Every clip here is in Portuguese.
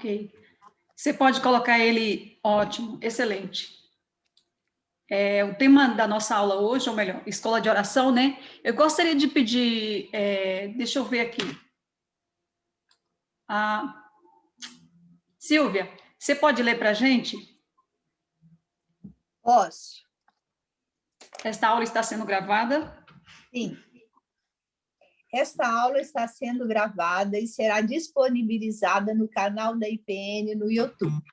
Ok. Você pode colocar ele, ótimo, excelente. O tema da nossa aula hoje, ou melhor, escola de oração, né? Eu gostaria de pedir, deixa eu ver aqui. Silvia, você pode ler para a gente? Posso? Esta aula está sendo gravada? Sim. Esta aula está sendo gravada e será disponibilizada no canal da IPN no YouTube.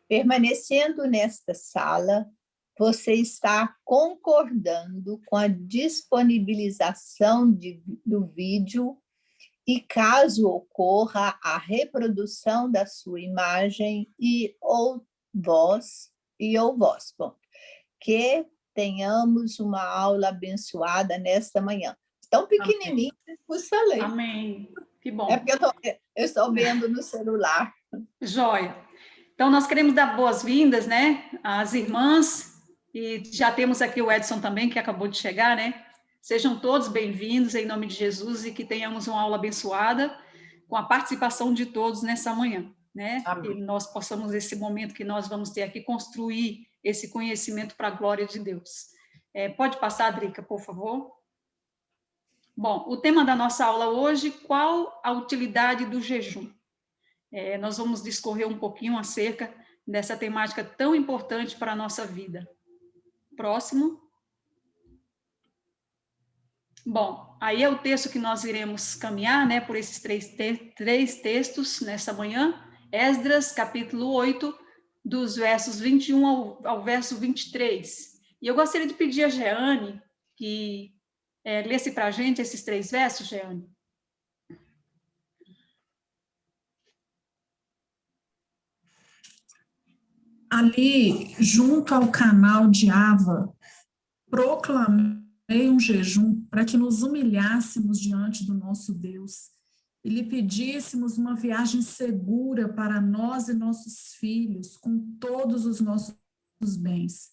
Permanecendo nesta sala, você está concordando com a disponibilização do vídeo e, caso ocorra a reprodução da sua imagem ou voz, bom, que tenhamos uma aula abençoada nesta manhã. Tão pequenininho, custa ler. Amém. Que bom. É porque eu estou vendo no celular. Joia. Então, nós queremos dar boas-vindas, né, às irmãs, e já temos aqui o Edson também, que acabou de chegar, né? Sejam todos bem-vindos em nome de Jesus e que tenhamos uma aula abençoada com a participação de todos nessa manhã, né? Amém. E nós possamos, nesse momento que nós vamos ter aqui, construir esse conhecimento para a glória de Deus. Pode passar, Drica, por favor? Bom, o tema da nossa aula hoje, qual a utilidade do jejum? Nós vamos discorrer um pouquinho acerca dessa temática tão importante para a nossa vida. Próximo. Bom, aí é o texto que nós iremos caminhar, né, por esses três textos nessa manhã. Esdras, capítulo 8, dos versos 21 ao verso 23. E eu gostaria de pedir a Jeane que lesse para a gente esses 3 versos, Jeane. Ali, junto ao canal de Ava, proclamei um jejum para que nos humilhássemos diante do nosso Deus e lhe pedíssemos uma viagem segura para nós e nossos filhos, com todos os nossos bens.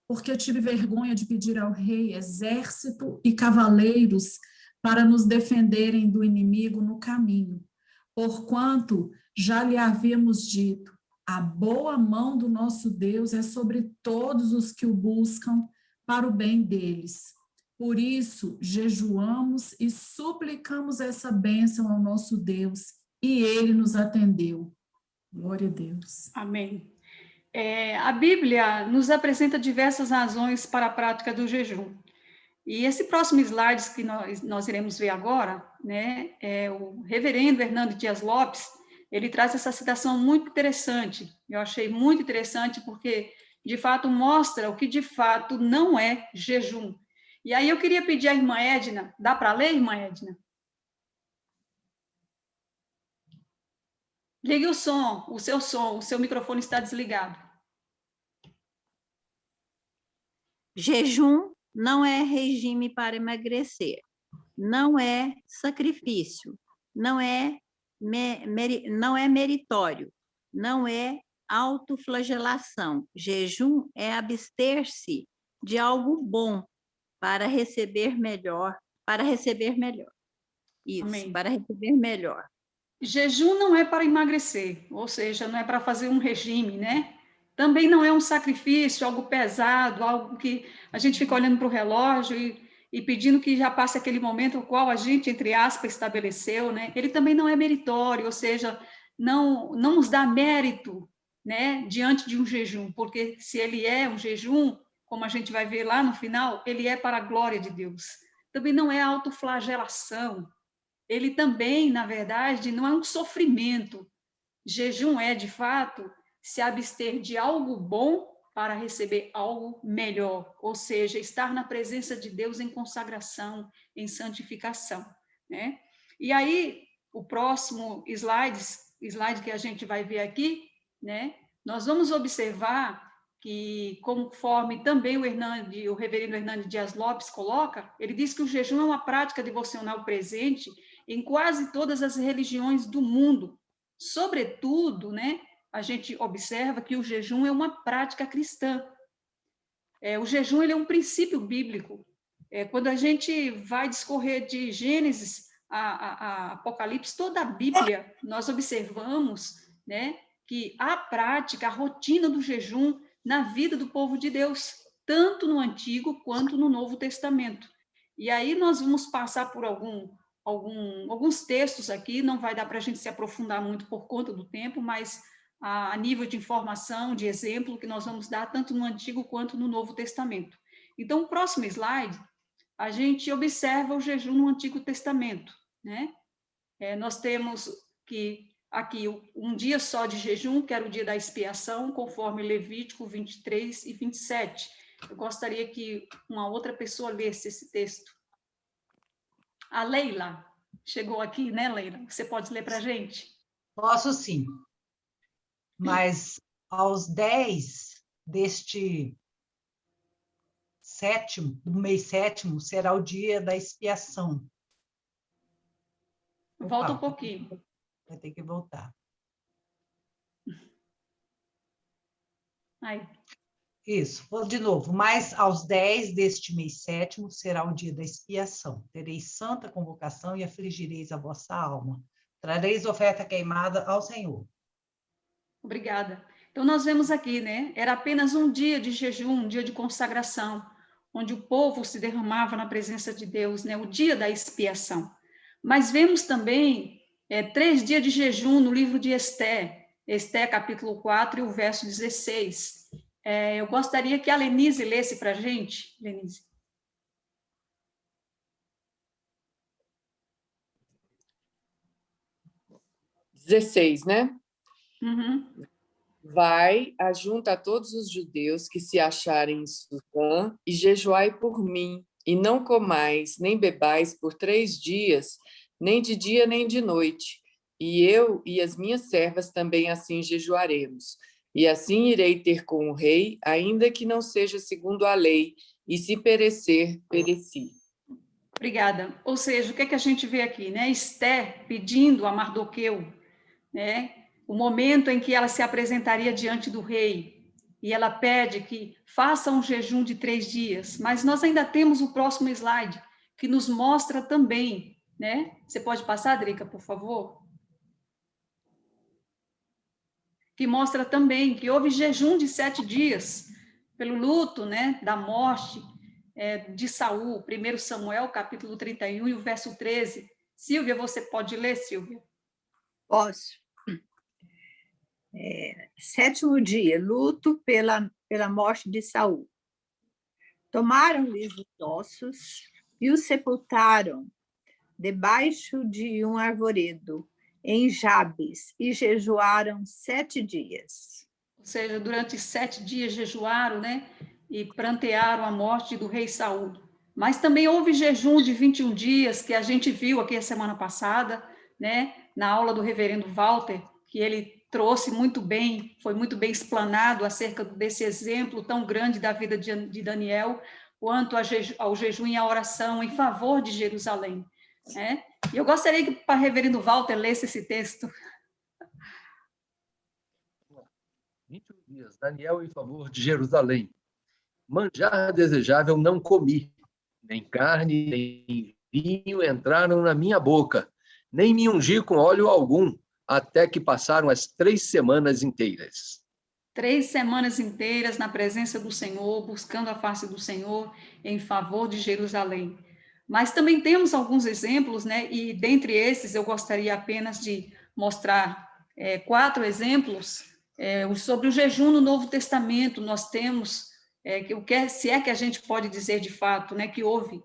Porque eu tive vergonha de pedir ao rei exército e cavaleiros para nos defenderem do inimigo no caminho, porquanto já lhe havíamos dito: a boa mão do nosso Deus é sobre todos os que o buscam para o bem deles. Por isso, jejuamos e suplicamos essa bênção ao nosso Deus, e ele nos atendeu. Glória a Deus. Amém. A Bíblia nos apresenta diversas razões para a prática do jejum. E esse próximo slide que nós iremos ver agora, né, o reverendo Hernando Dias Lopes, ele traz essa citação muito interessante. Eu achei muito interessante porque, de fato, mostra o que de fato não é jejum. E aí eu queria pedir à irmã Edna, dá para ler, irmã Edna? Ligue o seu microfone está desligado. Jejum não é regime para emagrecer, não é sacrifício, não é meritório, não é autoflagelação. Jejum é abster-se de algo bom para receber melhor, Isso, Amém. Para receber melhor. Jejum não é para emagrecer, ou seja, não é para fazer um regime, né? Também não é um sacrifício, algo pesado, algo que a gente fica olhando para o relógio e pedindo que já passe aquele momento o qual a gente, entre aspas, estabeleceu, né? Ele também não é meritório, ou seja, não nos dá mérito, né, diante de um jejum, porque se ele é um jejum, como a gente vai ver lá no final, ele é para a glória de Deus. Também não é autoflagelação. Ele também, na verdade, não é um sofrimento. Jejum é, de fato, se abster de algo bom para receber algo melhor, ou seja, estar na presença de Deus em consagração, em santificação, né? E aí, o próximo slide que a gente vai ver aqui, né? Nós vamos observar que, conforme também o reverendo Hernando Dias Lopes coloca, ele diz que o jejum é uma prática devocional presente em quase todas as religiões do mundo. Sobretudo, né, a gente observa que o jejum é uma prática cristã. O jejum ele é um princípio bíblico. Quando a gente vai discorrer de Gênesis a Apocalipse, toda a Bíblia, nós observamos né, que a prática, a rotina do jejum na vida do povo de Deus, tanto no Antigo quanto no Novo Testamento. E aí nós vamos passar por alguns textos aqui, não vai dar para a gente se aprofundar muito por conta do tempo, mas a nível de informação, de exemplo, que nós vamos dar tanto no Antigo quanto no Novo Testamento. Então, o próximo slide, a gente observa o jejum no Antigo Testamento, né? Nós temos que aqui um dia só de jejum, que era o dia da expiação, conforme Levítico 23 e 27. Eu gostaria que uma outra pessoa lesse esse texto. A Leila chegou aqui, né, Leila? Você pode ler para a gente? Posso sim, mas aos 10 deste do mês sétimo, será o dia da expiação. Volta um pouquinho. Vai ter que voltar. Aí. Isso, vou de novo. Mas aos 10 deste mês sétimo será o dia da expiação. Tereis santa convocação e afligireis a vossa alma. Trareis oferta queimada ao Senhor. Obrigada. Então, nós vemos aqui, né? Era apenas um dia de jejum, um dia de consagração, onde o povo se derramava na presença de Deus, né? O dia da expiação. Mas vemos também 3 dias de jejum no livro de Esté, Esté capítulo 4 e o verso 16. Eu gostaria que a Lenise lesse para a gente. Lenise. né? Uhum. Vai, ajunta a todos os judeus que se acharem em Suzã e jejuai por mim, e não comais, nem bebais por 3 dias, nem de dia nem de noite. E eu e as minhas servas também assim jejuaremos. E assim irei ter com o rei, ainda que não seja segundo a lei, e se perecer, pereci. Obrigada. Ou seja, o que é que a gente vê aqui, né? Esté pedindo a Mardoqueu, né? O momento em que ela se apresentaria diante do rei, e ela pede que faça um jejum de 3 dias, mas nós ainda temos o próximo slide, que nos mostra também, né? Você pode passar, Drica, por favor? Que mostra também que houve jejum de 7 dias, pelo luto, né, da morte de Saul, 1 Samuel, capítulo 31 e o verso 13. Silvia, você pode ler, Silvia? Posso. 7º dia, luto pela morte de Saul. Tomaram-lhes os ossos e os sepultaram debaixo de um arvoredo, em Jabes, e jejuaram 7 dias. Ou seja, durante 7 dias jejuaram, né? E prantearam a morte do rei Saul. Mas também houve jejum de 21 dias, que a gente viu aqui a semana passada, né? Na aula do reverendo Walter, que ele trouxe muito bem, foi muito bem explanado acerca desse exemplo tão grande da vida de Daniel, quanto ao jejum e à oração em favor de Jerusalém. Né? E eu gostaria que o reverendo Walter lesse esse texto. 21 dias, Daniel em favor de Jerusalém. Manjar desejável não comi, nem carne, nem vinho entraram na minha boca, nem me ungi com óleo algum, até que passaram as 3 semanas inteiras. 3 semanas inteiras na presença do Senhor, buscando a face do Senhor em favor de Jerusalém. Mas também temos alguns exemplos, né? E dentre esses eu gostaria apenas de mostrar 4 exemplos sobre o jejum no Novo Testamento. Nós temos, se é que a gente pode dizer de fato, né, que houve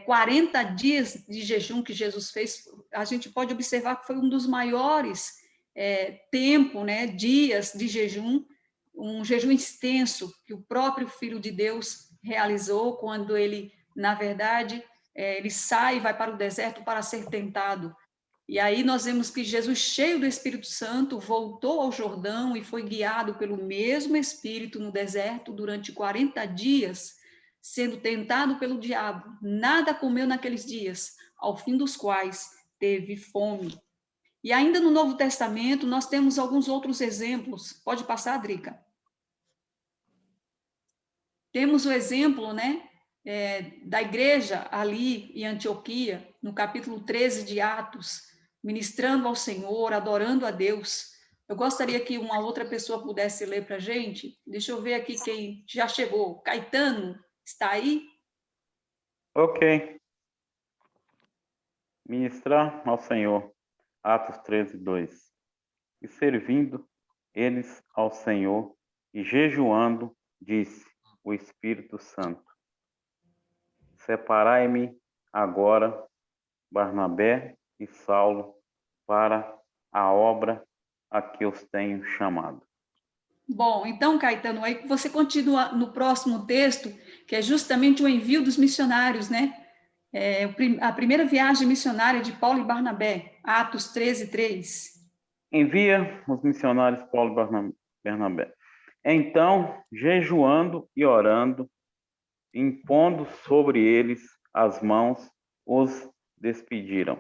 40 dias de jejum que Jesus fez, a gente pode observar que foi um dos maiores né, dias de jejum, um jejum extenso que o próprio Filho de Deus realizou quando ele, na verdade, ele sai e vai para o deserto para ser tentado. E aí nós vemos que Jesus, cheio do Espírito Santo, voltou ao Jordão e foi guiado pelo mesmo Espírito no deserto durante 40 dias, sendo tentado pelo diabo. Nada comeu naqueles dias, ao fim dos quais teve fome. E ainda no Novo Testamento, nós temos alguns outros exemplos. Pode passar, Drica? Temos o exemplo, né, da igreja ali em Antioquia, no capítulo 13 de Atos, ministrando ao Senhor, adorando a Deus, Eu gostaria que uma outra pessoa pudesse ler para a gente. Deixa eu ver aqui quem já chegou. Caetano, está aí? Ok. Ministrar ao Senhor. Atos 13:2. E servindo eles ao Senhor e jejuando, disse o Espírito Santo: Separai-me agora Barnabé e Saulo para a obra a que os tenho chamado. Bom, então, Caetano, aí você continua no próximo texto, que é justamente o envio dos missionários, né? A primeira viagem missionária de Paulo e Barnabé, Atos 13:3. Envia os missionários Paulo e Barnabé. Então, jejuando e orando, impondo sobre eles as mãos, os despediram.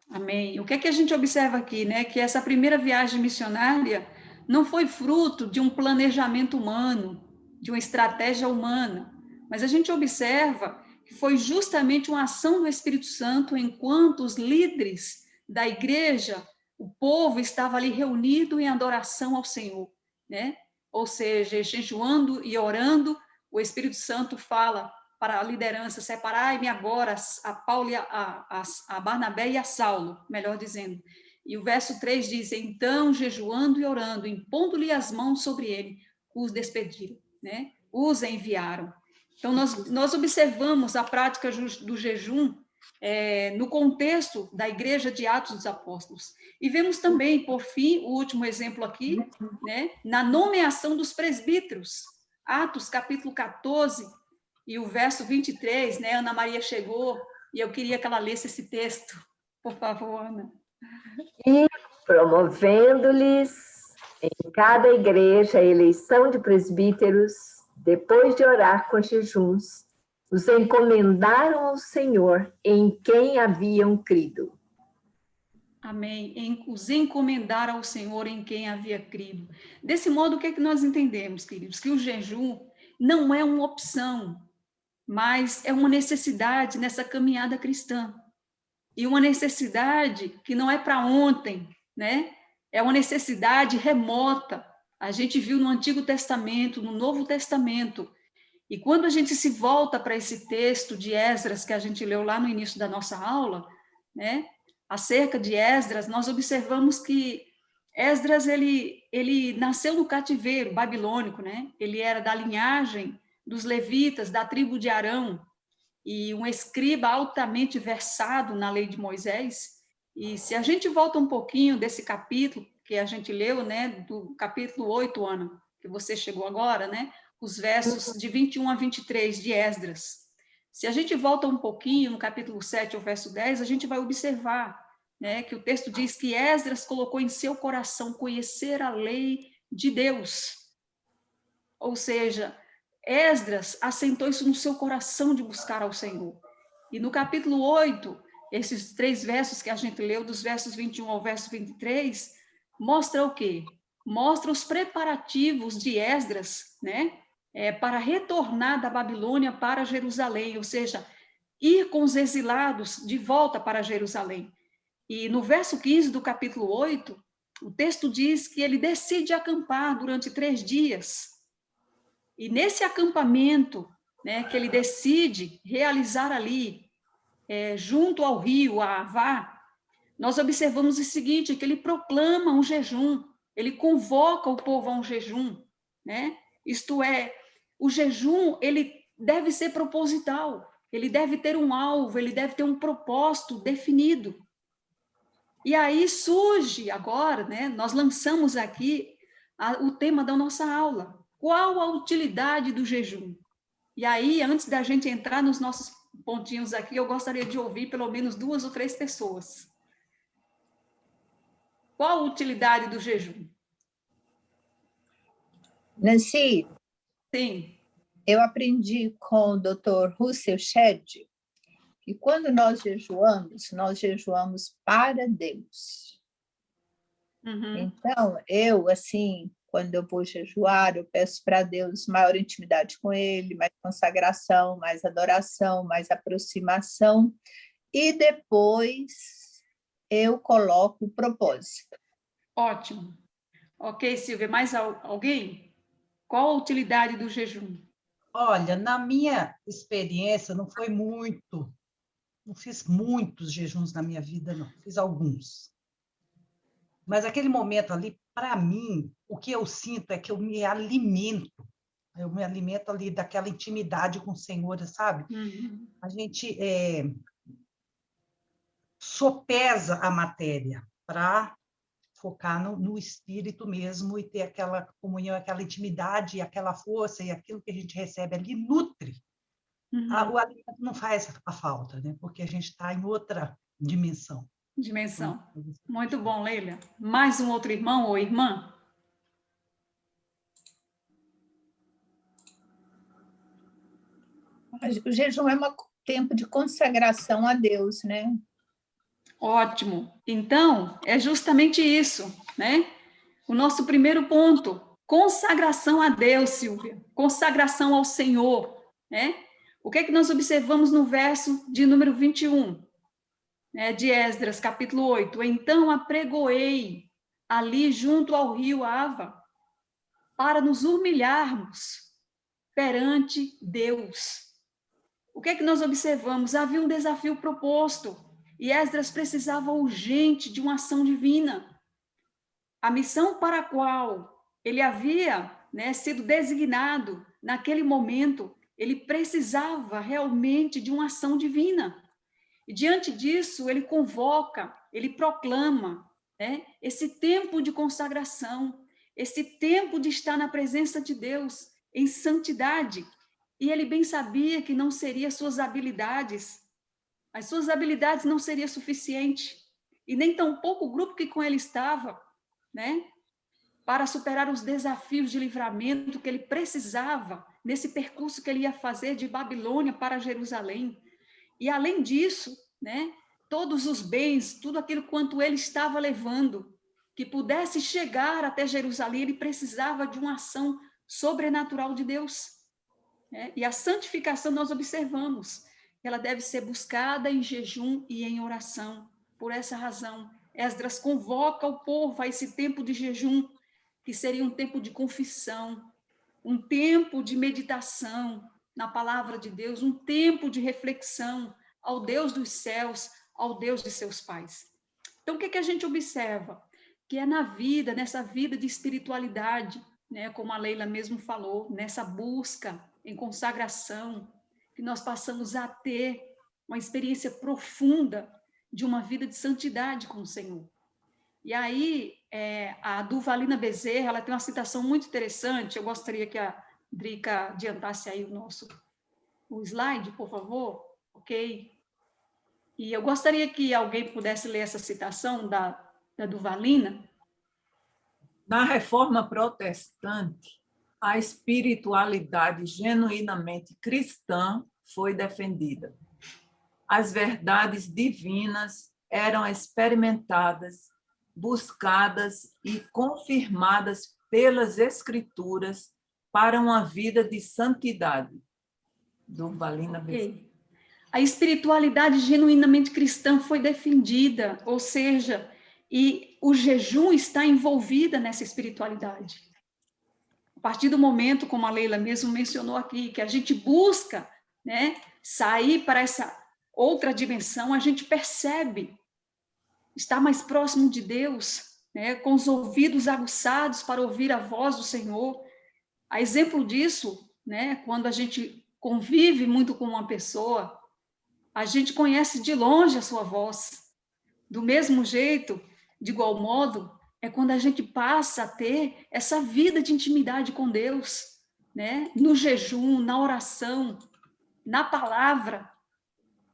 Amém. O que é que a gente observa aqui, né? Que essa primeira viagem missionária não foi fruto de um planejamento humano, de uma estratégia humana, mas a gente observa que foi justamente uma ação do Espírito Santo enquanto os líderes da igreja, o povo estava ali reunido em adoração ao Senhor, né? Ou seja, jejuando e orando, o Espírito Santo fala para a liderança: separai-me agora a Paulo, a Barnabé e a Saulo, melhor dizendo. E o verso 3 diz: então, jejuando e orando, impondo-lhe as mãos sobre ele, os despediram, né? Os enviaram. Então, nós observamos a prática do jejum no contexto da igreja de Atos dos Apóstolos. E vemos também, por fim, o último exemplo aqui, né, na nomeação dos presbíteros. Atos, capítulo 14, e o verso 23, né? Ana Maria chegou e eu queria que ela lesse esse texto. Por favor, Ana. E promovendo-lhes em cada igreja a eleição de presbíteros, depois de orar com jejuns, os encomendaram ao Senhor em quem haviam crido. Amém. Os encomendar ao Senhor em quem havia crido. Desse modo, o que é que nós entendemos, queridos? Que o jejum não é uma opção, mas é uma necessidade nessa caminhada cristã. E uma necessidade que não é para ontem, né? É uma necessidade remota. A gente viu no Antigo Testamento, no Novo Testamento. E quando a gente se volta para esse texto de Esdras, que a gente leu lá no início da nossa aula, né? Acerca de Esdras, nós observamos que Esdras, ele nasceu no cativeiro babilônico, né? Ele era da linhagem dos levitas, da tribo de Arão, e um escriba altamente versado na lei de Moisés. E se a gente volta um pouquinho desse capítulo que a gente leu, né, do capítulo 8, Ana, que você chegou agora, né, os versos de 21 a 23 de Esdras. Se a gente volta um pouquinho no capítulo 7, ao verso 10, a gente vai observar, né, que o texto diz que Esdras colocou em seu coração conhecer a lei de Deus. Ou seja, Esdras assentou isso no seu coração de buscar ao Senhor. E no capítulo 8, esses 3 versos que a gente leu, dos versos 21 ao verso 23, mostra o quê? Mostra os preparativos de Esdras, né? Para retornar da Babilônia para Jerusalém, ou seja, ir com os exilados de volta para Jerusalém. E no verso 15 do capítulo 8, o texto diz que ele decide acampar durante 3 dias. E nesse acampamento, né, que ele decide realizar ali, junto ao rio, a Avá, nós observamos o seguinte, que ele proclama um jejum, ele convoca o povo a um jejum, né? Isto é, o jejum, ele deve ser proposital, ele deve ter um alvo, ele deve ter um propósito definido. E aí surge agora, né, nós lançamos aqui o tema da nossa aula. Qual a utilidade do jejum? E aí, antes da gente entrar nos nossos pontinhos aqui, eu gostaria de ouvir pelo menos 2 ou 3 pessoas. Qual a utilidade do jejum? Nancy, Sim. eu aprendi com o Dr. Russell Shedd que quando nós jejuamos para Deus. Uhum. Então, eu, assim, quando eu vou jejuar, eu peço para Deus maior intimidade com Ele, mais consagração, mais adoração, mais aproximação, e depois eu coloco o propósito. Ótimo. Ok, Silvia, mais alguém? Qual a utilidade do jejum? Olha, na minha experiência, não foi muito, não fiz muitos jejuns na minha vida, não, fiz alguns. Mas aquele momento ali, para mim, o que eu sinto é que eu me alimento ali daquela intimidade com o Senhor, sabe? Uhum. A gente sopesa a matéria para focar no espírito mesmo e ter aquela comunhão, aquela intimidade, aquela força e aquilo que a gente recebe ali nutre. Uhum. O alimento não faz a falta, né? Porque a gente está em outra dimensão. Dimensão. Muito bom, Leila. Mais um outro irmão ou irmã? O jejum é um tempo de consagração a Deus, né? Ótimo. Então, é justamente isso, né? O nosso primeiro ponto, consagração a Deus, Silvia. Consagração ao Senhor, né? O que é que nós observamos no verso de número 21, né, de Esdras, capítulo 8? Então apregoei ali junto ao rio Ava para nos humilharmos perante Deus. O que é que nós observamos? Havia um desafio proposto e Esdras precisava urgente de uma ação divina. A missão para a qual ele havia, né, sido designado naquele momento, ele precisava realmente de uma ação divina. E diante disso, ele convoca, ele proclama, né, esse tempo de consagração, esse tempo de estar na presença de Deus em santidade. E ele bem sabia que não seria suas habilidades não seria suficiente, e nem tampouco o grupo que com ele estava, né, para superar os desafios de livramento que ele precisava nesse percurso que ele ia fazer de Babilônia para Jerusalém. E além disso, né, todos os bens, tudo aquilo quanto ele estava levando, que pudesse chegar até Jerusalém, ele precisava de uma ação sobrenatural de Deus. Né? E a santificação nós observamos, ela deve ser buscada em jejum e em oração. Por essa razão, Esdras convoca o povo a esse tempo de jejum, que seria um tempo de confissão, um tempo de meditação na palavra de Deus, um tempo de reflexão ao Deus dos céus, ao Deus de seus pais. Então, o que que a gente observa? Que é na vida, nessa vida de espiritualidade, né, como a Leila mesmo falou, nessa busca em consagração, que nós passamos a ter uma experiência profunda de uma vida de santidade com o Senhor. E aí, a Durvalina Bezerra, ela tem uma citação muito interessante, eu gostaria que a Drica adiantasse aí o slide, por favor, ok? E eu gostaria que alguém pudesse ler essa citação da Durvalina. Na Reforma Protestante, a espiritualidade genuinamente cristã foi defendida. As verdades divinas eram experimentadas, buscadas e confirmadas pelas Escrituras para uma vida de santidade. Durvalina Bezerra. A espiritualidade genuinamente cristã foi defendida, ou seja, e o jejum está envolvida nessa espiritualidade. A partir do momento, como a Leila mesmo mencionou aqui, que a gente busca, né, sair para essa outra dimensão, a gente percebe estar mais próximo de Deus, né, com os ouvidos aguçados para ouvir a voz do Senhor. A exemplo disso, né, quando a gente convive muito com uma pessoa, a gente conhece de longe a sua voz. Do mesmo jeito, de igual modo, é quando a gente passa a ter essa vida de intimidade com Deus, né? No jejum, na oração, na palavra.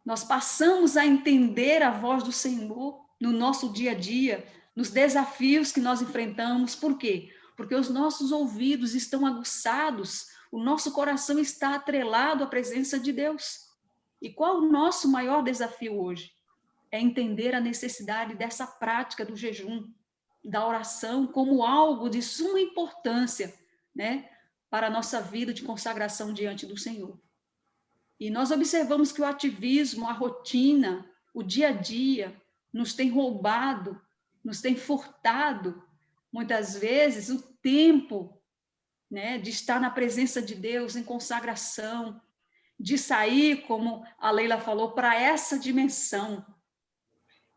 Nós passamos a entender a voz do Senhor no nosso dia a dia, nos desafios que nós enfrentamos. Por quê? Porque os nossos ouvidos estão aguçados, o nosso coração está atrelado à presença de Deus. E qual o nosso maior desafio hoje? É entender a necessidade dessa prática do jejum, da oração, como algo de suma importância, né, para a nossa vida de consagração diante do Senhor. E nós observamos que o ativismo, a rotina, o dia a dia, nos tem roubado, nos tem furtado muitas vezes, o tempo, né, de estar na presença de Deus, em consagração, de sair, como a Leila falou, para essa dimensão.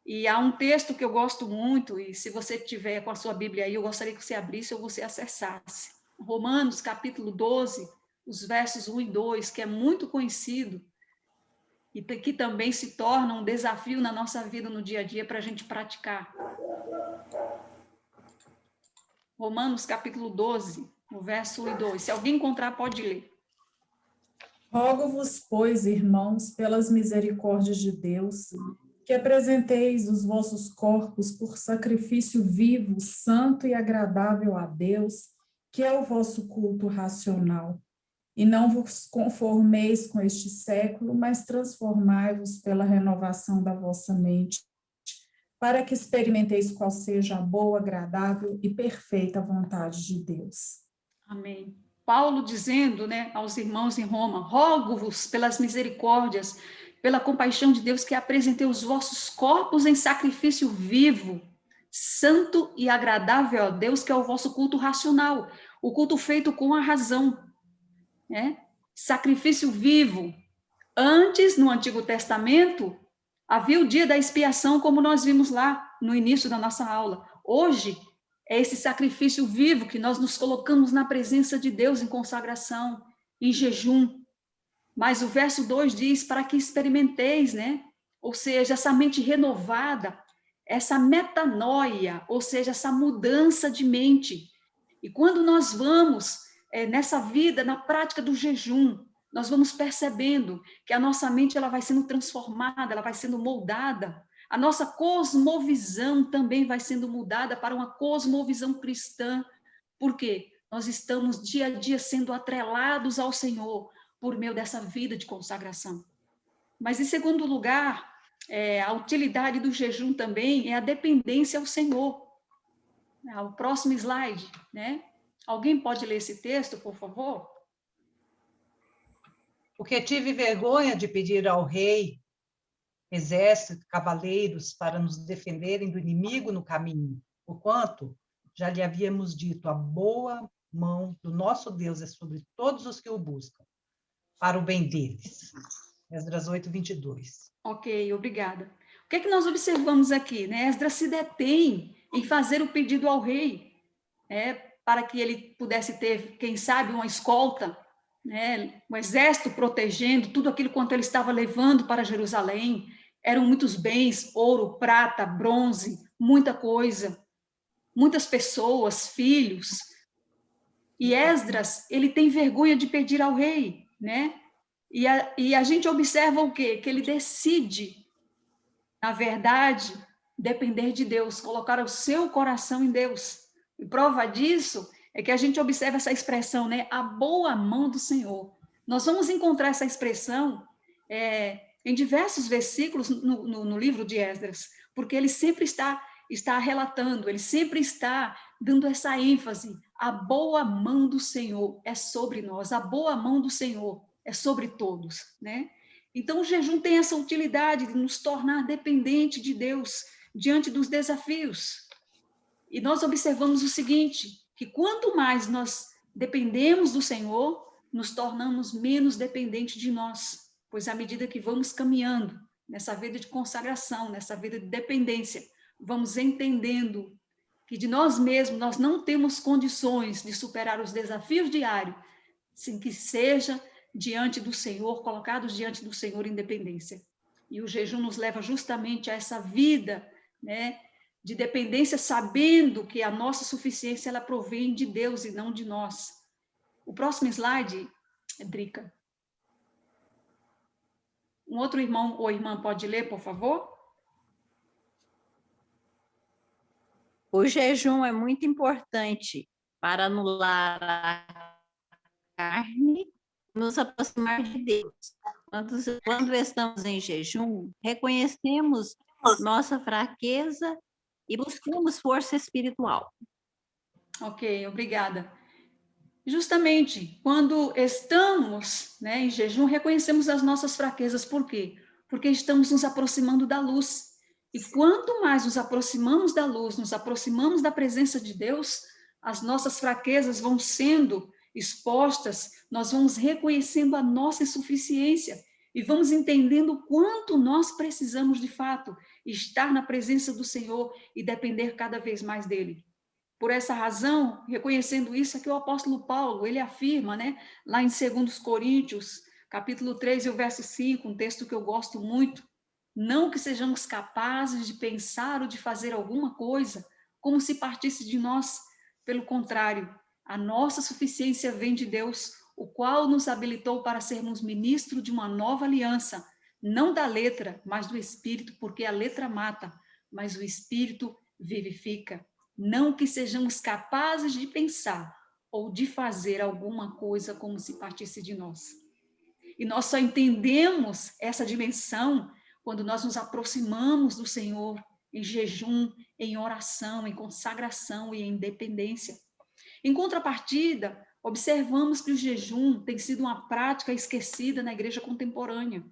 E há um texto que eu gosto muito, e se você tiver com a sua Bíblia aí, eu gostaria que você abrisse ou você acessasse. Romanos, capítulo 12, os versos 1 e 2, que é muito conhecido, e que também se torna um desafio na nossa vida no dia a dia para a gente praticar. Romanos, capítulo 12, o verso 1 e 2. Se alguém encontrar, pode ler. Rogo-vos, pois, irmãos, pelas misericórdias de Deus, que apresenteis os vossos corpos por sacrifício vivo, santo e agradável a Deus, que é o vosso culto racional. E não vos conformeis com este século, mas transformai-vos pela renovação da vossa mente, para que experimenteis qual seja a boa, agradável e perfeita vontade de Deus. Amém. Paulo dizendo, né, aos irmãos em Roma, rogo-vos pelas misericórdias, pela compaixão de Deus, que apresentei os vossos corpos em sacrifício vivo, santo e agradável a Deus, que é o vosso culto racional, o culto feito com a razão, né? Sacrifício vivo. Antes, no Antigo Testamento, havia o dia da expiação, como nós vimos lá no início da nossa aula. Hoje, é esse sacrifício vivo que nós nos colocamos na presença de Deus em consagração, em jejum. Mas o verso 2 diz, para que experimenteis, né? Ou seja, essa mente renovada, essa metanoia, ou seja, essa mudança de mente. E quando nós vamos nessa vida, na prática do jejum, nós vamos percebendo que a nossa mente ela vai sendo transformada, ela vai sendo moldada. A nossa cosmovisão também vai sendo mudada para uma cosmovisão cristã. Por quê? Nós estamos dia a dia sendo atrelados ao Senhor por meio dessa vida de consagração. Mas, em segundo lugar, a utilidade do jejum também é a dependência ao Senhor. O próximo slide, né? Alguém pode ler esse texto, por favor? Porque tive vergonha de pedir ao rei, exército, cavaleiros, para nos defenderem do inimigo no caminho, porquanto já lhe havíamos dito, a boa mão do nosso Deus é sobre todos os que o buscam, para o bem deles. Esdras 8, 22. Ok, obrigada. O que é que nós observamos aqui, né? Esdras se detém em fazer o pedido ao rei, para que ele pudesse ter, quem sabe, uma escolta, né? Um exército protegendo tudo aquilo quanto ele estava levando para Jerusalém. Eram muitos bens, ouro, prata, bronze, muita coisa, muitas pessoas, filhos. E Esdras, ele tem vergonha de pedir ao rei, né? E a gente observa o quê? Que ele decide, na verdade, depender de Deus, colocar o seu coração em Deus. E prova disso é que a gente observa essa expressão, né? A boa mão do Senhor. Nós vamos encontrar essa expressão em diversos versículos no livro de Esdras, porque ele sempre está relatando, ele sempre está dando essa ênfase. A boa mão do Senhor é sobre nós, a boa mão do Senhor é sobre todos, né? Então, o jejum tem essa utilidade de nos tornar dependente de Deus diante dos desafios. E nós observamos o seguinte, que quanto mais nós dependemos do Senhor, nos tornamos menos dependentes de nós, pois à medida que vamos caminhando nessa vida de consagração, nessa vida de dependência, vamos entendendo que de nós mesmos nós não temos condições de superar os desafios diários, sem que seja diante do Senhor, colocados diante do Senhor em dependência. E o jejum nos leva justamente a essa vida, né, de dependência, sabendo que a nossa suficiência ela provém de Deus e não de nós. O próximo slide, Drica. Um outro irmão ou irmã pode ler, por favor? O jejum é muito importante para anular a carne, nos aproximar de Deus. Quando estamos em jejum, reconhecemos nossa fraqueza e buscamos força espiritual. Ok, obrigada. Justamente, quando estamos, né, em jejum, reconhecemos as nossas fraquezas. Por quê? Porque estamos nos aproximando da luz. E quanto mais nos aproximamos da luz, nos aproximamos da presença de Deus, as nossas fraquezas vão sendo expostas, nós vamos reconhecendo a nossa insuficiência e vamos entendendo o quanto nós precisamos, de fato, estar na presença do Senhor e depender cada vez mais dele. Por essa razão, reconhecendo isso, é que o apóstolo Paulo, ele afirma, né, lá em 2 Coríntios, capítulo 3 e o verso 5, um texto que eu gosto muito, não que sejamos capazes de pensar ou de fazer alguma coisa como se partisse de nós, pelo contrário, a nossa suficiência vem de Deus, o qual nos habilitou para sermos ministros de uma nova aliança, não da letra, mas do Espírito, porque a letra mata, mas o Espírito vivifica. Não que sejamos capazes de pensar ou de fazer alguma coisa como se partisse de nós. E nós só entendemos essa dimensão quando nós nos aproximamos do Senhor em jejum, em oração, em consagração e em dependência. Em contrapartida, observamos que o jejum tem sido uma prática esquecida na igreja contemporânea.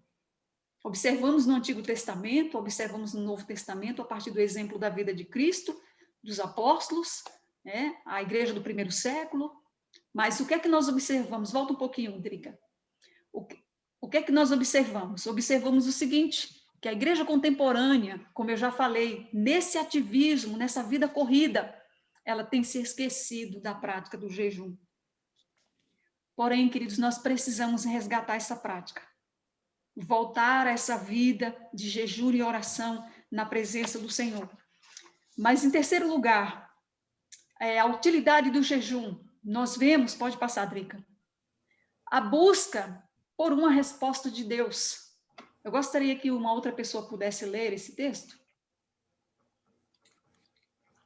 Observamos no Antigo Testamento, observamos no Novo Testamento, a partir do exemplo da vida de Cristo, dos apóstolos, né, a igreja do primeiro século. Mas o que é que nós observamos? Volta um pouquinho, Drica. O que é que nós observamos? Observamos o seguinte, que a igreja contemporânea, como eu já falei, nesse ativismo, nessa vida corrida, ela tem se esquecido da prática do jejum. Porém, queridos, nós precisamos resgatar essa prática. Voltar a essa vida de jejum e oração na presença do Senhor. Mas, em terceiro lugar, a utilidade do jejum. Nós vemos, pode passar, Drica, a busca por uma resposta de Deus. Eu gostaria que uma outra pessoa pudesse ler esse texto.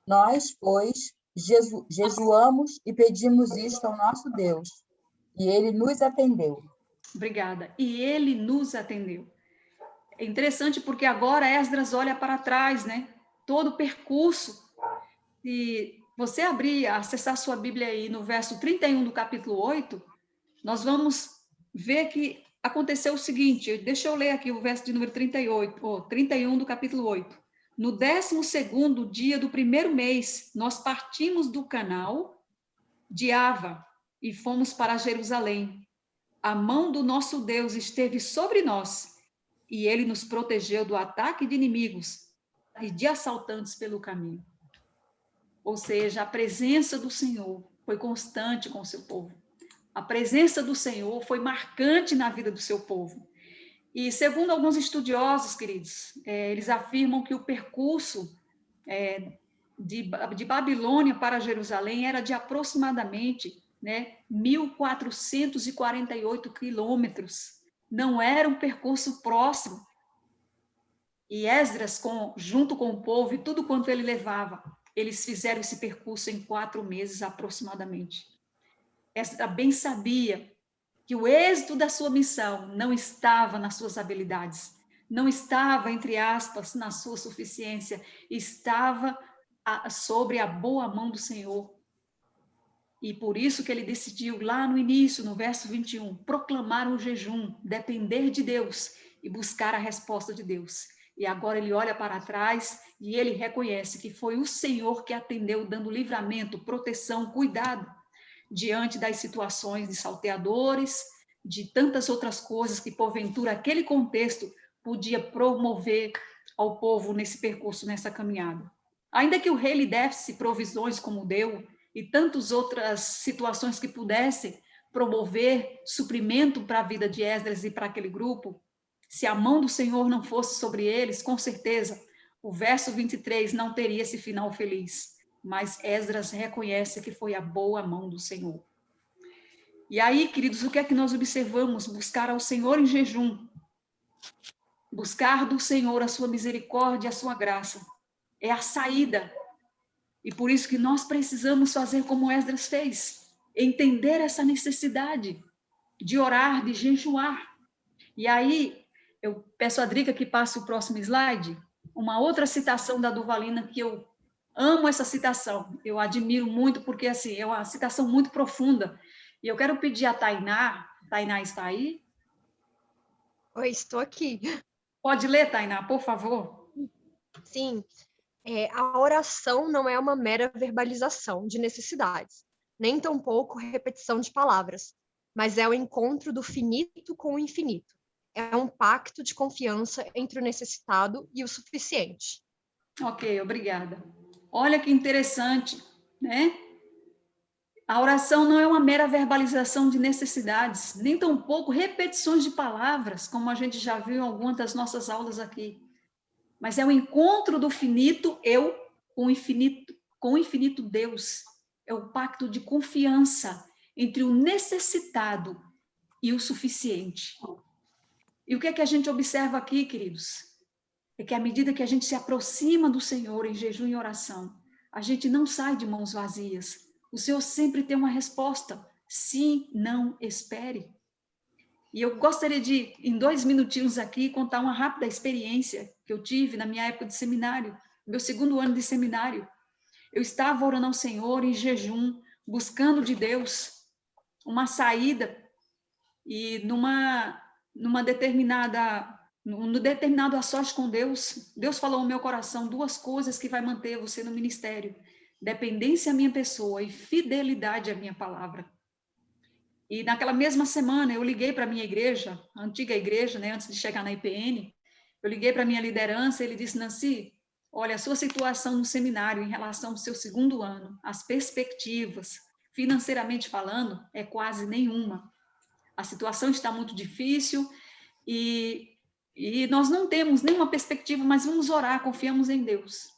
Nós, pois, jejuamos e pedimos isto ao nosso Deus, e ele nos atendeu. Obrigada. E ele nos atendeu. É interessante porque agora Esdras olha para trás, né? Todo o percurso. E você acessar sua Bíblia aí no verso 31 do capítulo 8, nós vamos ver que aconteceu o seguinte, deixa eu ler aqui o verso de número 31 do capítulo 8. No 12º dia do primeiro mês, nós partimos do canal de Ava e fomos para Jerusalém. A mão do nosso Deus esteve sobre nós e ele nos protegeu do ataque de inimigos e de assaltantes pelo caminho. Ou seja, a presença do Senhor foi constante com o seu povo. A presença do Senhor foi marcante na vida do seu povo. E segundo alguns estudiosos, queridos, eles afirmam que o percurso de Babilônia para Jerusalém era de aproximadamente 1.448 quilômetros. Não era um percurso próximo. E Esdras, junto com o povo e tudo quanto ele levava, eles fizeram esse percurso em 4 meses aproximadamente. Esdras bem sabia que o êxito da sua missão não estava nas suas habilidades, não estava, entre aspas, na sua suficiência, estava sobre a boa mão do Senhor. E por isso que ele decidiu, lá no início, no verso 21, proclamar um jejum, depender de Deus e buscar a resposta de Deus. E agora ele olha para trás e ele reconhece que foi o Senhor que atendeu, dando livramento, proteção, cuidado, diante das situações de salteadores, de tantas outras coisas que, porventura, aquele contexto podia promover ao povo nesse percurso, nessa caminhada. Ainda que o rei lhe desse provisões como deu, e tantas outras situações que pudessem promover suprimento para a vida de Esdras e para aquele grupo, se a mão do Senhor não fosse sobre eles, com certeza, o verso 23 não teria esse final feliz. Mas Esdras reconhece que foi a boa mão do Senhor. E aí, queridos, o que é que nós observamos? Buscar ao Senhor em jejum. Buscar do Senhor a sua misericórdia, a sua graça. É a saída. E por isso que nós precisamos fazer como Esdras fez. Entender essa necessidade de orar, de jejuar. E aí, eu peço a Drica que passe o próximo slide. Uma outra citação da Duvalina que eu amo essa citação, eu admiro muito, porque assim, é uma citação muito profunda. E eu quero pedir a Tainá. Tainá está aí? Oi, estou aqui. Pode ler, Tainá, por favor? Sim, a oração não é uma mera verbalização de necessidades, nem tampouco repetição de palavras, mas é o encontro do finito com o infinito. É um pacto de confiança entre o necessitado e o suficiente. Ok, obrigada. Olha que interessante, né? A oração não é uma mera verbalização de necessidades, nem tampouco repetições de palavras, como a gente já viu em algumas das nossas aulas aqui. Mas é o encontro do finito, eu, com o infinito Deus. É o pacto de confiança entre o necessitado e o suficiente. E o que é que a gente observa aqui, queridos? É que à medida que a gente se aproxima do Senhor em jejum e oração, a gente não sai de mãos vazias. O Senhor sempre tem uma resposta. Sim, não, espere. E eu gostaria de, em 2 minutinhos aqui, contar uma rápida experiência que eu tive na minha época de seminário, meu 2º ano de seminário. Eu estava orando ao Senhor em jejum, buscando de Deus uma saída, e num determinado a sós com Deus, Deus falou no meu coração 2 coisas que vai manter você no ministério: dependência à minha pessoa e fidelidade à minha palavra. E naquela mesma semana eu liguei para a minha igreja, a antiga igreja, né, antes de chegar na IPN, eu liguei para a minha liderança, e ele disse: Nancy, olha, a sua situação no seminário em relação ao seu 2º ano, as perspectivas, financeiramente falando, é quase nenhuma. A situação está muito difícil e nós não temos nenhuma perspectiva, mas vamos orar, confiamos em Deus.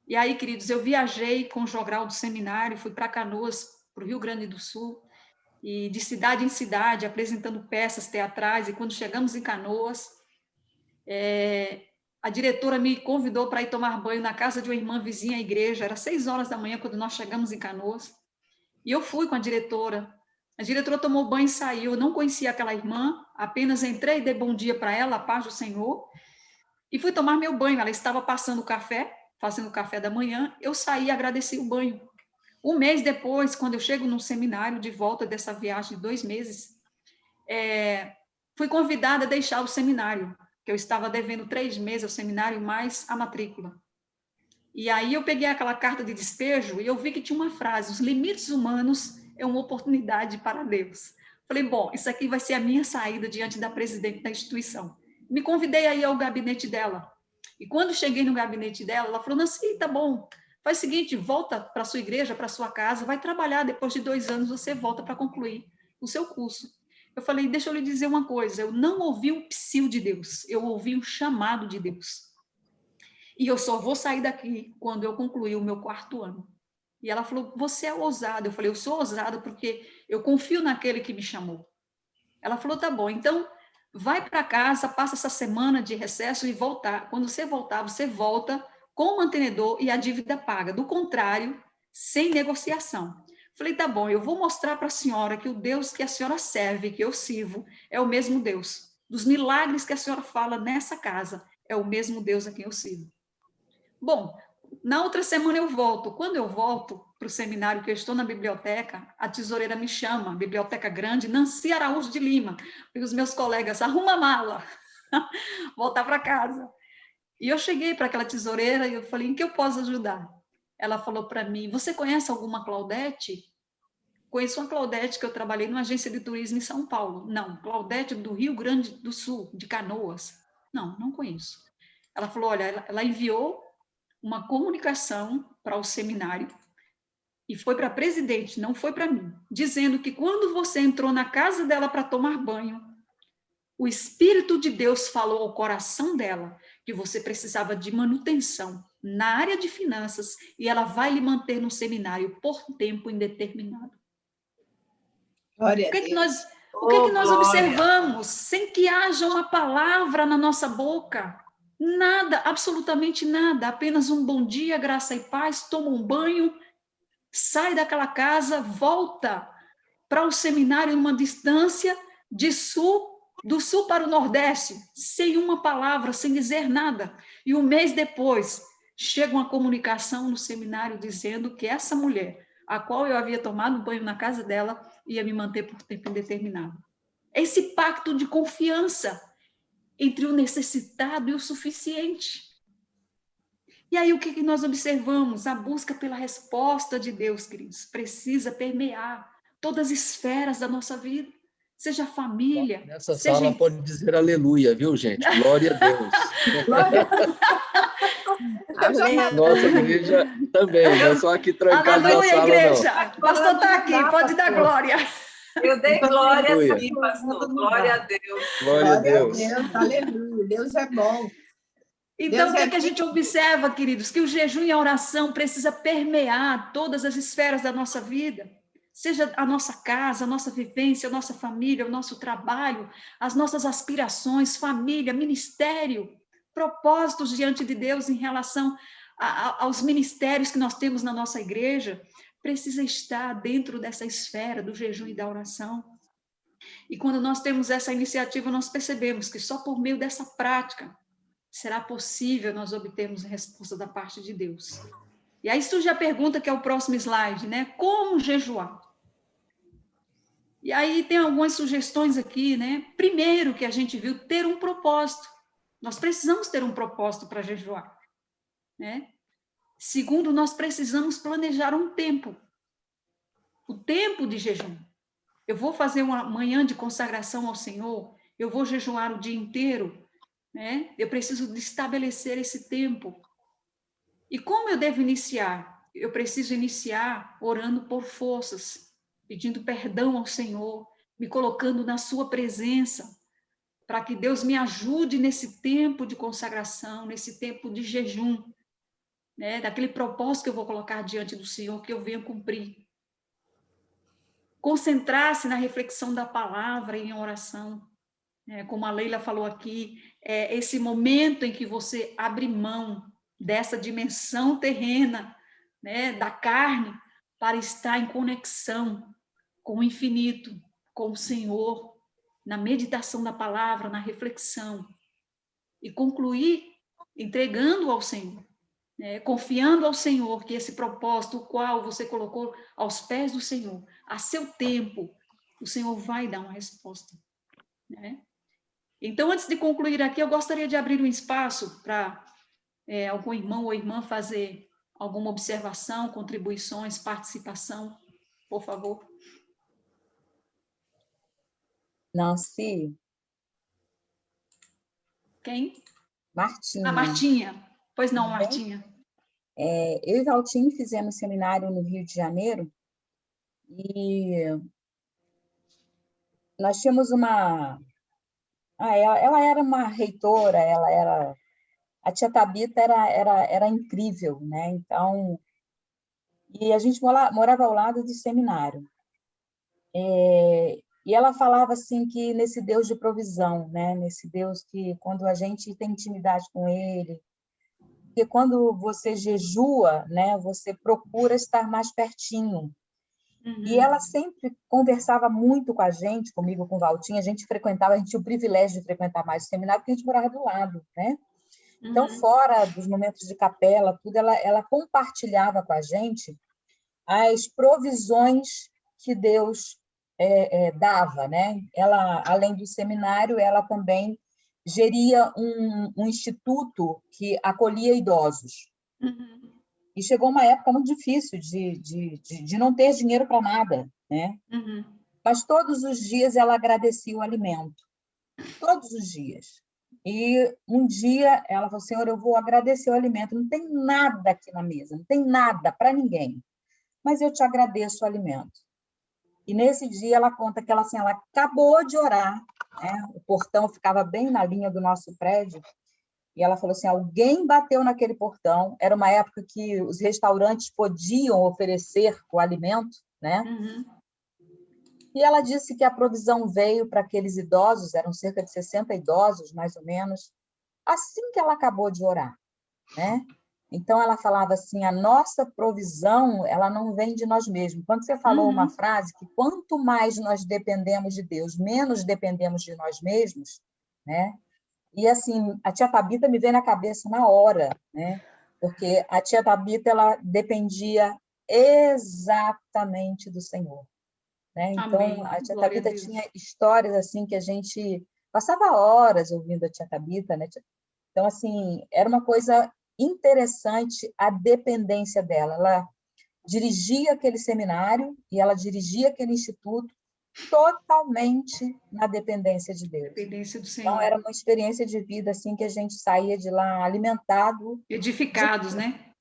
E aí, queridos, eu viajei com o jogral do seminário, fui para Canoas, para o Rio Grande do Sul, e de cidade em cidade, apresentando peças teatrais, e quando chegamos em Canoas, a diretora me convidou para ir tomar banho na casa de uma irmã vizinha à igreja, era 6 horas da manhã quando nós chegamos em Canoas, e eu fui com a diretora tomou banho e saiu, eu não conhecia aquela irmã, apenas entrei e dei bom dia para ela, a paz do Senhor, e fui tomar meu banho. Ela estava passando café, fazendo o café da manhã, eu saí e agradeci o banho. 1 mês depois, quando eu chego no seminário, de volta dessa viagem de 2 meses, fui convidada a deixar o seminário, que eu estava devendo 3 meses ao seminário, mais a matrícula. E aí eu peguei aquela carta de despejo e eu vi que tinha uma frase: os limites humanos é uma oportunidade para Deus. Falei, bom, isso aqui vai ser a minha saída diante da presidente da instituição. Me convidei aí ao gabinete dela. E quando cheguei no gabinete dela, ela falou: Nancy, tá bom, faz o seguinte, volta para sua igreja, para sua casa, vai trabalhar, depois de 2 anos você volta para concluir o seu curso. Eu falei, deixa eu lhe dizer uma coisa, eu não ouvi o psil de Deus, eu ouvi o chamado de Deus. E eu só vou sair daqui quando eu concluir o meu 4º ano. E ela falou, você é ousada. Eu falei, eu sou ousada porque eu confio naquele que me chamou. Ela falou, tá bom, então vai para casa, passa essa semana de recesso e voltar. Quando você voltar, você volta com o mantenedor e a dívida paga. Do contrário, sem negociação. Falei, tá bom, eu vou mostrar para a senhora que o Deus que a senhora serve, que eu sirvo, é o mesmo Deus. Dos milagres que a senhora fala nessa casa, é o mesmo Deus a quem eu sirvo. Bom, na outra semana eu volto. Quando eu volto para o seminário, que eu estou na biblioteca, a tesoureira me chama, biblioteca grande, Nancy Araújo de Lima, e os meus colegas, arruma a mala, voltar para casa. E eu cheguei para aquela tesoureira e eu falei, em que eu posso ajudar? Ela falou para mim, você conhece alguma Claudete? Conheço uma Claudete que eu trabalhei numa agência de turismo em São Paulo. Não, Claudete do Rio Grande do Sul, de Canoas. Não conheço. Ela falou, olha, ela enviou uma comunicação para o seminário e foi para a presidente, não foi para mim, dizendo que quando você entrou na casa dela para tomar banho, o Espírito de Deus falou ao coração dela que você precisava de manutenção na área de finanças e ela vai lhe manter no seminário por tempo indeterminado. Glória O que é a que Deus. nós observamos sem que haja uma palavra na nossa boca? Nada, absolutamente nada, apenas um bom dia, graça e paz, toma um banho, sai daquela casa, volta para o seminário numa distância do sul para o nordeste, sem uma palavra, sem dizer nada. E um mês depois, chega uma comunicação no seminário dizendo que essa mulher, a qual eu havia tomado banho na casa dela, ia me manter por tempo indeterminado. Esse pacto de confiança entre o necessitado e o suficiente. E aí o que nós observamos? A busca pela resposta de Deus, queridos, precisa permear todas as esferas da nossa vida, seja a família, Nessa seja... sala pode dizer aleluia, viu, gente? Glória a Deus. Nossa igreja também, não é só aqui trancado na Aleluia, sala, igreja! não. O pastor está aqui, pode dar glória. Eu dei glória Aleluia. sim, pastor. Glória a Deus. Glória a Deus. Aleluia. Deus é bom. Então, Deus o que, é que a gente observa, queridos? Que o jejum e a oração precisa permear todas as esferas da nossa vida, seja a nossa casa, a nossa vivência, a nossa família, o nosso trabalho, as nossas aspirações, família, ministério, propósitos diante de Deus em relação aos ministérios que nós temos na nossa igreja, precisa estar dentro dessa esfera do jejum e da oração. E quando nós temos essa iniciativa, nós percebemos que só por meio dessa prática será possível nós obtermos a resposta da parte de Deus. E aí surge a pergunta, que é o próximo slide, né? Como jejuar? E aí tem algumas sugestões aqui, né? Primeiro, que a gente viu, ter um propósito. Nós precisamos ter um propósito para jejuar, né? Segundo, nós precisamos planejar um tempo. O tempo de jejum. Eu vou fazer uma manhã de consagração ao Senhor, eu vou jejuar o dia inteiro, né? Eu preciso de estabelecer esse tempo. E como eu devo iniciar? Eu preciso iniciar orando por forças, pedindo perdão ao Senhor, me colocando na sua presença, para que Deus me ajude nesse tempo de consagração, nesse tempo de jejum, né? Daquele propósito que eu vou colocar diante do Senhor, que eu venha cumprir. Concentrar-se na reflexão da palavra em oração. Como a Leila falou aqui, é esse momento em que você abre mão dessa dimensão terrena, né, da carne, para estar em conexão com o infinito, com o Senhor, na meditação da palavra, na reflexão. E concluir entregando ao Senhor, né, confiando ao Senhor que esse propósito, o qual você colocou aos pés do Senhor, a seu tempo, o Senhor vai dar uma resposta, né? Então, antes de concluir aqui, eu gostaria de abrir um espaço para algum irmão ou irmã fazer alguma observação, contribuições, participação, por favor. Nancy. Quem? Martinha. Martinha. Pois não, Martinha. Eu e Valtinho fizemos seminário no Rio de Janeiro e nós tínhamos uma... ela era uma reitora, a tia Tabita era incrível, né? Então, e a gente morava ao lado do seminário. E ela falava assim que nesse Deus de provisão, né? Nesse Deus que quando a gente tem intimidade com Ele, que quando você jejua, né? Você procura estar mais pertinho. E ela sempre conversava muito com a gente, comigo, com o Valtinho, a gente tinha o privilégio de frequentar mais o seminário, porque a gente morava do lado, né? Então, fora dos momentos de capela, tudo, ela compartilhava com a gente as provisões que Deus dava, né? Ela, além do seminário, ela também geria um instituto que acolhia idosos. E chegou uma época muito difícil de não ter dinheiro para nada, né? Mas todos os dias ela agradecia o alimento. Todos os dias. E um dia ela falou, Senhor, eu vou agradecer o alimento. Não tem nada aqui na mesa, não tem nada para ninguém. Mas eu te agradeço o alimento. E nesse dia ela conta que ela acabou de orar, né? O portão ficava bem na linha do nosso prédio. E ela falou assim, alguém bateu naquele portão. Era uma época que os restaurantes podiam oferecer o alimento, né? E ela disse que a provisão veio para aqueles idosos, eram cerca de 60 idosos, mais ou menos, assim que ela acabou de orar, né? Então, ela falava assim, a nossa provisão, ela não vem de nós mesmos. Quando você falou uma frase que quanto mais nós dependemos de Deus, menos dependemos de nós mesmos, né? E, assim, a tia Tabita me veio na cabeça na hora, né? Porque a tia Tabita, ela dependia exatamente do Senhor, né? Então, amém. A tia Tabita tinha histórias, assim, que a gente passava horas ouvindo a tia Tabita, né? Então, assim, era uma coisa interessante a dependência dela. Ela dirigia aquele seminário e ela dirigia aquele instituto totalmente na dependência de Deus. Dependência do Então, Senhor. era uma experiência de vida assim que a gente saía de lá alimentado. Edificados, né?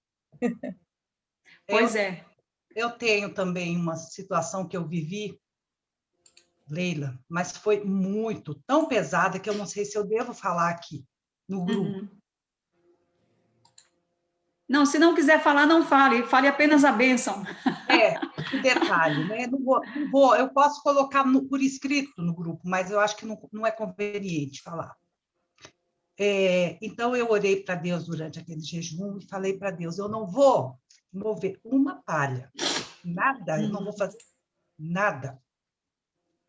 Pois é. Eu tenho também uma situação que eu vivi, Leila, mas foi tão pesada que eu não sei se eu devo falar aqui no grupo. Não, se não quiser falar, não fale. Fale apenas a bênção. Um detalhe, né? Não vou, eu posso colocar por escrito no grupo, mas eu acho que não é conveniente falar. Então, eu orei para Deus durante aquele jejum e falei para Deus, eu não vou mover uma palha, nada, eu não vou fazer nada.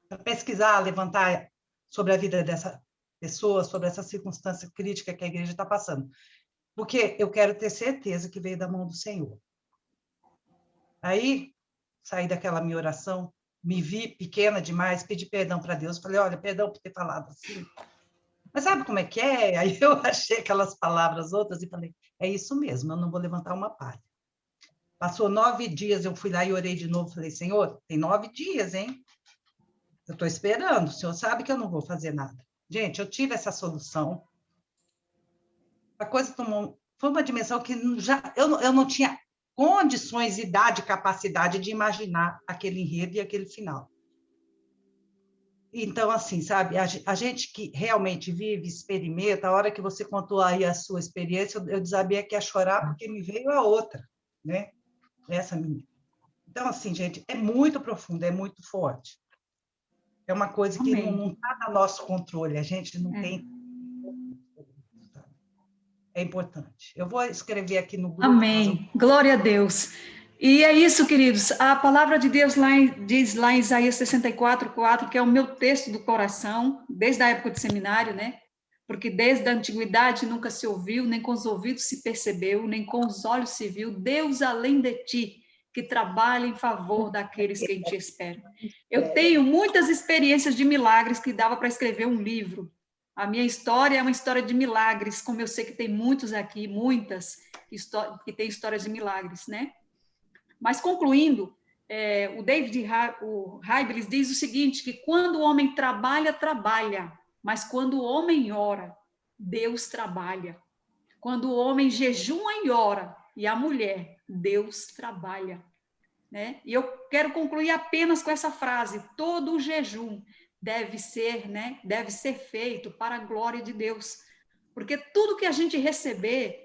Para pesquisar, levantar sobre a vida dessa pessoa, sobre essa circunstância crítica que a igreja está passando. Porque eu quero ter certeza que veio da mão do Senhor. Aí, saí daquela minha oração, me vi pequena demais, pedi perdão para Deus, falei, olha, perdão por ter falado assim. Mas sabe como é que é? Aí eu achei aquelas palavras outras e falei, é isso mesmo, eu não vou levantar uma palha. Passou 9 dias, eu fui lá e orei de novo, falei, Senhor, tem 9 dias, hein? Eu estou esperando, o Senhor sabe que eu não vou fazer nada. Gente, eu tive essa solução. A coisa foi uma dimensão que eu não tinha condições, idade, capacidade de imaginar aquele enredo e aquele final. Então, assim, sabe, a gente que realmente vive, experimenta, a hora que você contou aí a sua experiência, eu desabei aqui a chorar, porque me veio a outra, né? Essa minha. Então, assim, gente, é muito profundo, é muito forte. É uma coisa que não está no nosso controle, a gente não tem. É importante. Eu vou escrever aqui no grupo. Amém. Glória a Deus. E é isso, queridos. A palavra de Deus diz lá em Isaías 64:4, que é o meu texto do coração, desde a época de seminário, né? Porque desde a antiguidade nunca se ouviu, nem com os ouvidos se percebeu, nem com os olhos se viu, Deus além de ti, que trabalha em favor daqueles que em ti esperam. Eu tenho muitas experiências de milagres que dava para escrever um livro. A minha história é uma história de milagres, como eu sei que tem muitos aqui, muitas, que tem histórias de milagres, né? Mas, concluindo, o David Hybels diz o seguinte, que quando o homem trabalha, trabalha, mas quando o homem ora, Deus trabalha. Quando o homem jejuma e ora, e a mulher, Deus trabalha. Né? E eu quero concluir apenas com essa frase, todo o jejum deve ser feito para a glória de Deus, porque tudo que a gente receber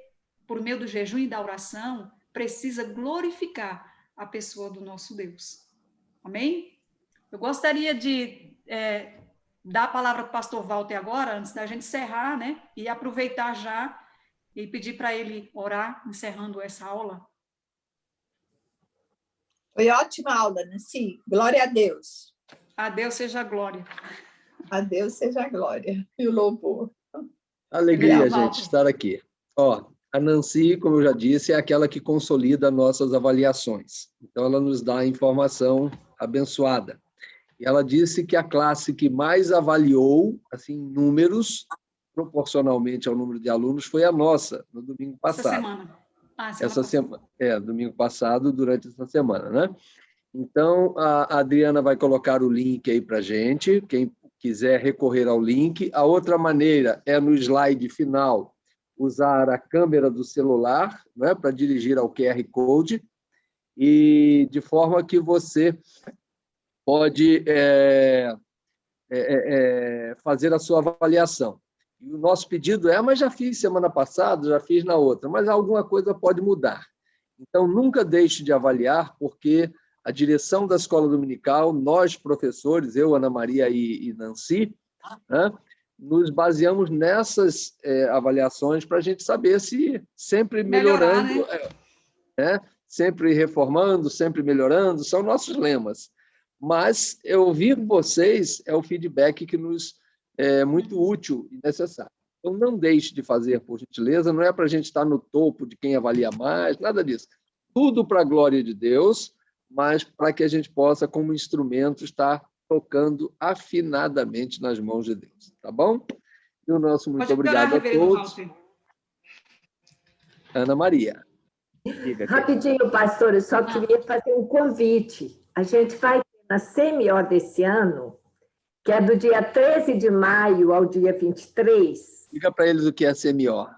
por meio do jejum e da oração precisa glorificar a pessoa do nosso Deus. Amém? Eu gostaria de dar a palavra para o pastor Walter agora, antes da gente encerrar, né? E aproveitar já e pedir para ele orar, encerrando essa aula. Foi ótima aula, Nancy. Glória a Deus. A Deus seja a glória. A Deus seja a glória e o louvor. Alegria, gente, estar aqui. A Nancy, como eu já disse, é aquela que consolida nossas avaliações. Então, ela nos dá a informação abençoada. E ela disse que a classe que mais avaliou, assim, números, proporcionalmente ao número de alunos, foi a nossa, no domingo passado. Essa semana. Domingo passado, durante essa semana, né? Então, a Adriana vai colocar o link aí para a gente, quem quiser recorrer ao link. A outra maneira é no slide final, usar a câmera do celular, né, para dirigir ao QR Code, e de forma que você pode fazer a sua avaliação. E o nosso pedido mas já fiz semana passada, já fiz na outra, mas alguma coisa pode mudar. Então, nunca deixe de avaliar, porque a direção da Escola Dominical, nós, professores, eu, Ana Maria e Nancy, né, nos baseamos nessas avaliações para a gente saber se sempre melhorando, sempre reformando, sempre melhorando, são nossos lemas. Mas ouvir vocês é o feedback que nos é muito útil e necessário. Então, não deixe de fazer, por gentileza, não é para a gente estar no topo de quem avalia mais, nada disso. Tudo para a glória de Deus, mas para que a gente possa, como instrumento, estar tocando afinadamente nas mãos de Deus. Tá bom? E o nosso muito obrigado a todos. Ana Maria. Diga, Rapidinho, pastor, eu só queria fazer um convite. A gente vai ter na CMO desse ano, que é do dia 13 de maio ao dia 23. Diga para eles o que é CMO.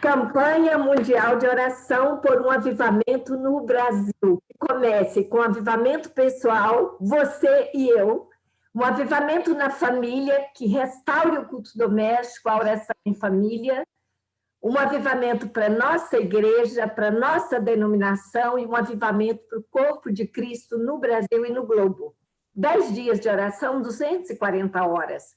Campanha Mundial de Oração por um Avivamento no Brasil. Que comece com avivamento pessoal, você e eu, um avivamento na família, que restaure o culto doméstico, a oração em família, um avivamento para a nossa igreja, para a nossa denominação e um avivamento para o corpo de Cristo no Brasil e no globo. 10 dias de oração, 240 horas.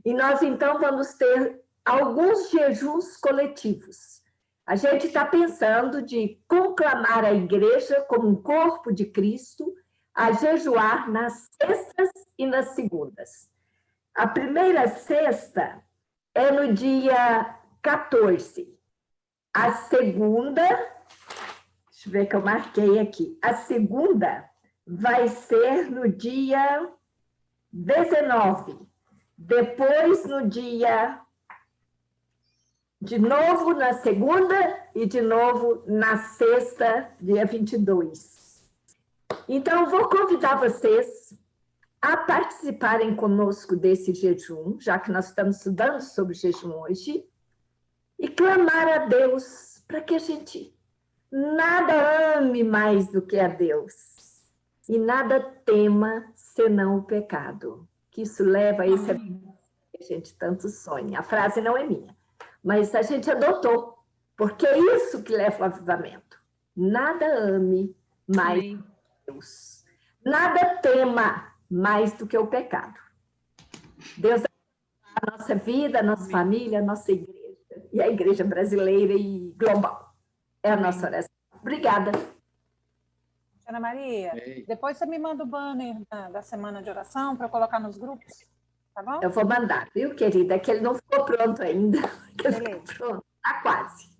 E nós, então, vamos ter alguns jejuns coletivos. A gente está pensando de conclamar a igreja como um corpo de Cristo a jejuar nas sextas e nas segundas. A primeira sexta é no dia 14. A segunda, deixa eu ver que eu marquei aqui. A segunda vai ser no dia 19. Depois, no dia... De novo na segunda e de novo na sexta, dia 22. Então, vou convidar vocês a participarem conosco desse jejum, já que nós estamos estudando sobre jejum hoje, e clamar a Deus para que a gente nada ame mais do que a Deus e nada tema senão o pecado, que isso leva a esse que a gente tanto sonha. A frase não é minha, mas a gente adotou, porque é isso que leva ao avivamento. Nada ame mais do que Deus. Nada tema mais do que o pecado. Deus abençoe a nossa vida, a nossa família, a nossa igreja, e a igreja brasileira e global. É a nossa oração. Obrigada. Ana Maria, depois você me manda o banner da semana de oração para eu colocar nos grupos, tá bom? Eu vou mandar, viu, querida? Que ele não ficou pronto ainda. Pronto, está quase.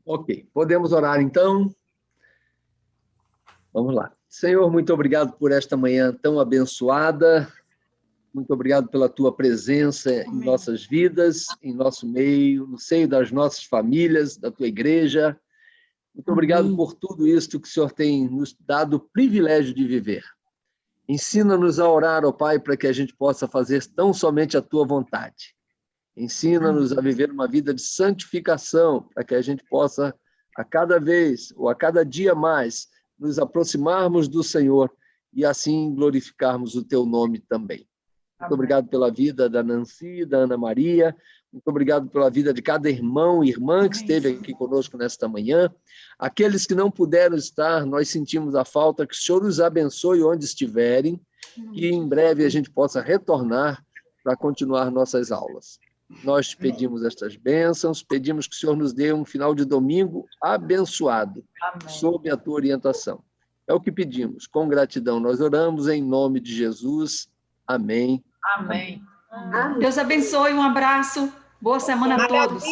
Ok, podemos orar então? Vamos lá. Senhor, muito obrigado por esta manhã tão abençoada. Muito obrigado pela tua presença em nossas vidas, em nosso meio, no seio das nossas famílias, da tua igreja. Muito obrigado por tudo isso que o Senhor tem nos dado o privilégio de viver. Ensina-nos a orar, ó Pai, para que a gente possa fazer tão somente a tua vontade. Ensina-nos a viver uma vida de santificação, para que a gente possa, a cada vez, ou a cada dia mais, nos aproximarmos do Senhor e assim glorificarmos o teu nome também. Muito obrigado pela vida da Nancy, da Ana Maria. Muito obrigado pela vida de cada irmão e irmã que esteve aqui conosco nesta manhã. Aqueles que não puderam estar, nós sentimos a falta, que o Senhor os abençoe onde estiverem, que em breve a gente possa retornar para continuar nossas aulas. Nós te pedimos estas bênçãos, pedimos que o Senhor nos dê um final de domingo abençoado, sob a tua orientação. É o que pedimos, com gratidão. Nós oramos em nome de Jesus. Amém. Amém. Deus abençoe, um abraço, boa semana a todos.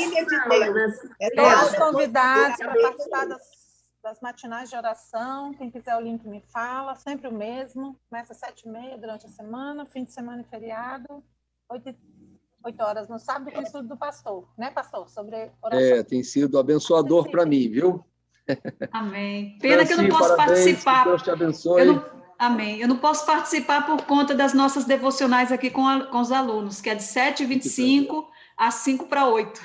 Todos convidados para participar das matinais de oração. Quem quiser o link me fala, sempre o mesmo. Começa às 7h30 durante a semana, fim de semana e feriado, 8 horas no sábado, com o estudo do pastor, né, pastor? Sobre oração. Tem sido abençoador para mim, viu? Amém. Pena que eu não posso participar. Deus te abençoe. Amém. Eu não posso participar por conta das nossas devocionais aqui com os alunos, que é de 7h25 às 7:55.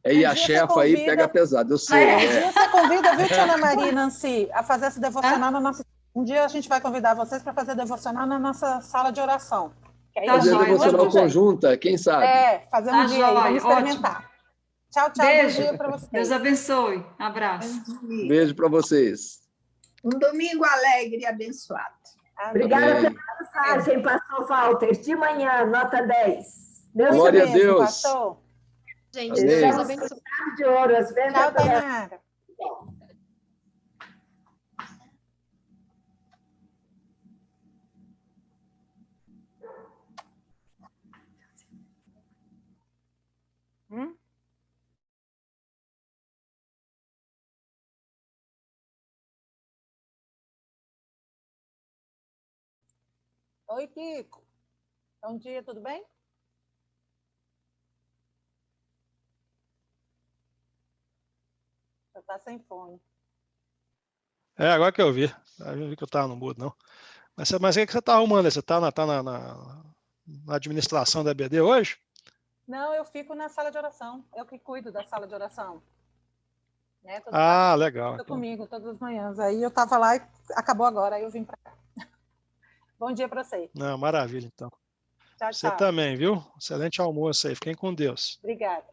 E a chefa aí pega pesado, eu sei. Você convida, viu, tia Ana Maria e Nancy, a fazer essa devocional na nossa... Um dia a gente vai convidar vocês para fazer devocional na nossa sala de oração. Fazer devocional conjunta, quem sabe? Fazer um dia aí, vamos experimentar. Ótimo. Tchau, Beijo. Bom dia para vocês. Deus abençoe. Abraço. Beijo para vocês. Um domingo alegre e abençoado. Obrigada pela mensagem, pastor Walter. De manhã, nota 10. Glória a Deus. Pastor. Gente, Deus abençoe. De ouro, as vendas. Tchau, Tainara. Oi, Kiko. Bom dia, tudo bem? Tá sem fone. Agora que eu vi. Eu não vi que eu estava no mudo, não. Mas o que você está arrumando aí? Você está na administração da EBD hoje? Não, eu fico na sala de oração. Eu que cuido da sala de oração. Né? Legal. Estou comigo todas as manhãs. Aí eu estava lá e acabou agora, aí eu vim para cá. Bom dia para você. Não, maravilha, então. Tchau, Você tchau. também, viu? Excelente almoço aí. Fiquem com Deus. Obrigada.